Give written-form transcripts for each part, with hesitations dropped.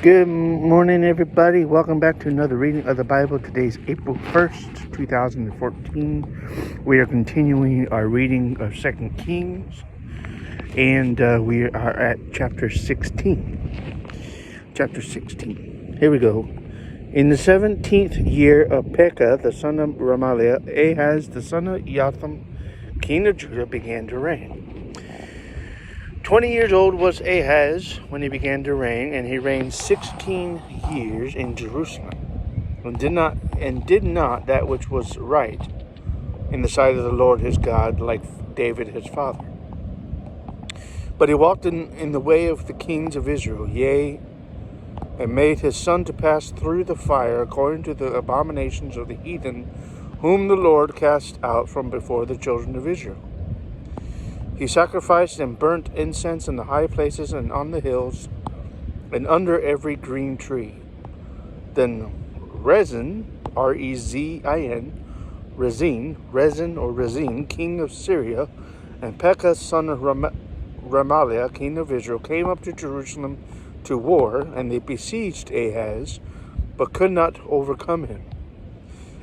Good morning, everybody. Welcome back to another reading of the Bible. Today's April 1st, 2014. We are continuing our reading of 2 Kings, and we are at chapter 16. Chapter 16. Here we go. In the 17th year of Pekah, the son of Remaliah, Ahaz, the son of Jotham, king of Judah, began to reign. 20 years old was Ahaz when he began to reign, and he reigned 16 years in Jerusalem, and did not that which was right in the sight of the Lord his God, like David his father. But he walked in the way of the kings of Israel, yea, and made his son to pass through the fire, according to the abominations of the heathen, whom the Lord cast out from before the children of Israel. He sacrificed and burnt incense in the high places and on the hills and under every green tree. Then Rezin, R-E-Z-I-N, Rezin, king of Syria, and Pekah, son of Remaliah, king of Israel, came up to Jerusalem to war, and they besieged Ahaz, but could not overcome him.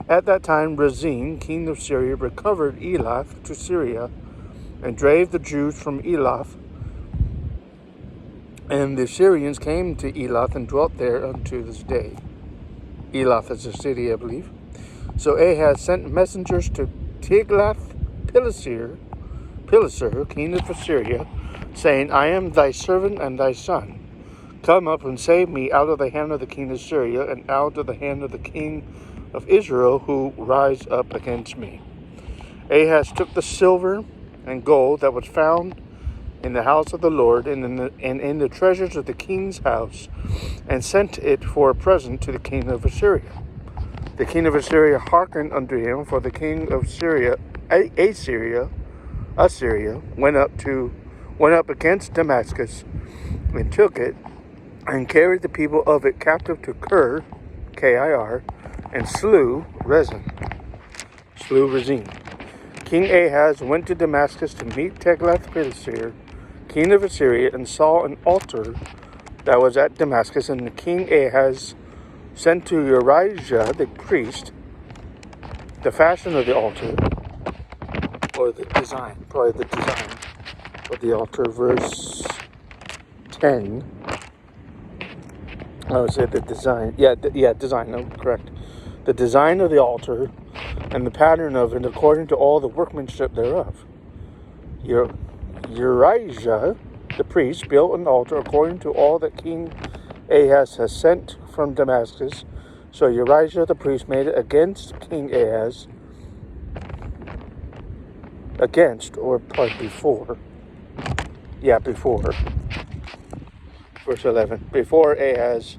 At that time Rezin, king of Syria, recovered Elath to Syria, and drave the Jews from Elath. And the Syrians came to Elath and dwelt there unto this day. Elath is a city, I believe. So Ahaz sent messengers to Tiglath-Pileser, king of Assyria, saying, I am thy servant and thy son. Come up and save me out of the hand of the king of Syria, and out of the hand of the king of Israel, who rise up against me. Ahaz took the silver and gold that was found in the house of the Lord and in the treasures of the king's house, and sent it for a present to the king of Assyria. The king of Assyria hearkened unto him, for the king of Assyria went up against Damascus, and took it, and carried the people of it captive to Kir, K-I-R, and slew Rezin. King Ahaz went to Damascus to meet Tiglath-Pileser, king of Assyria, and saw an altar that was at Damascus. And the king Ahaz sent to Urijah the priest the fashion of the altar, or the design, probably the design of the altar. Verse 10. I would say the design. Design. No, correct. The design of the altar and the pattern of it, according to all the workmanship thereof. Urijah the priest built an altar according to all that King Ahaz has sent from Damascus. So Urijah the priest made it against King Ahaz, before. Verse 11. Before Ahaz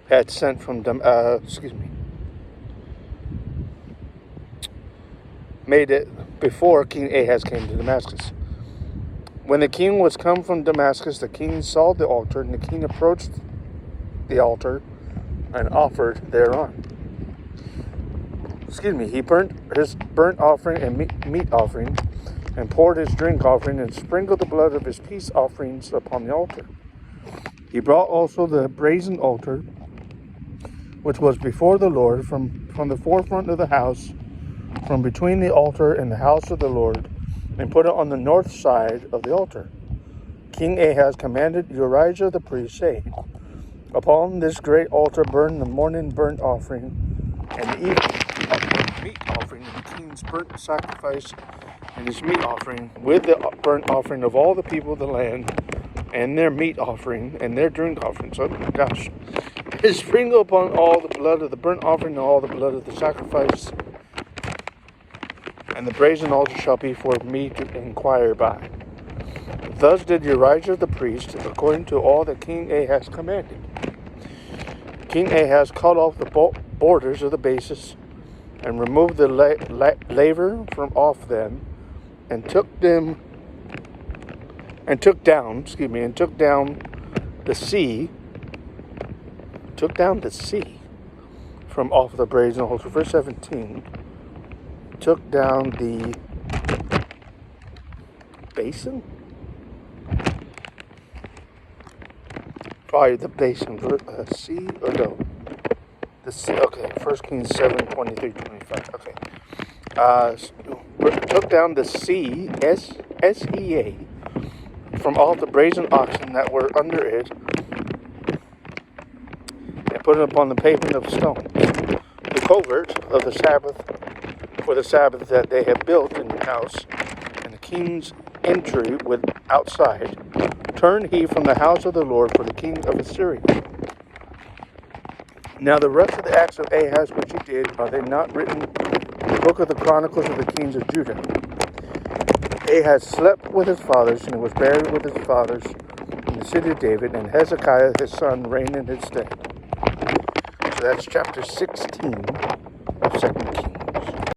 had sent from made it before King Ahaz came to Damascus. When the king was come from Damascus, the king saw the altar, and the king approached the altar and offered thereon. He burnt his burnt offering and meat offering, and poured his drink offering, and sprinkled the blood of his peace offerings upon the altar. He brought also the brazen altar, which was before the Lord, from the forefront of the house, from between the altar and the house of the Lord, and put it on the north side of the altar. King Ahaz commanded Urijah the priest, saying, Upon this great altar burn the morning burnt offering, and the evening meat offering, and the king's burnt sacrifice, and his meat offering, with the burnt offering of all the people of the land, and their meat offering, and their drink offering. So, sprinkle upon all the blood of the burnt offering, and all the blood of the sacrifice, and the brazen altar shall be for me to inquire by. Thus did Urijah the priest, according to all that King Ahaz commanded. King Ahaz cut off the borders of the bases, and removed the laver from off them, and took down the sea from off the brazen altar. Verse 17. Took down the basin? probably the base in C or no? The C. Okay, 1 Kings 7, 23, 25. Okay. Took down the SEA from all the brazen oxen that were under it, and put it upon the pavement of stone, the covert of the Sabbath, for the Sabbath that they had built in the house, and the king's entry with outside. Turned he from the house of the Lord for the king of Assyria. Now the rest of the acts of Ahaz which he did, are they not written in the book of the Chronicles of the kings of Judah? Ahaz slept with his fathers, and was buried with his fathers in the city of David, and Hezekiah his son reigned in his stead. So that's chapter 16 of 2 Kings.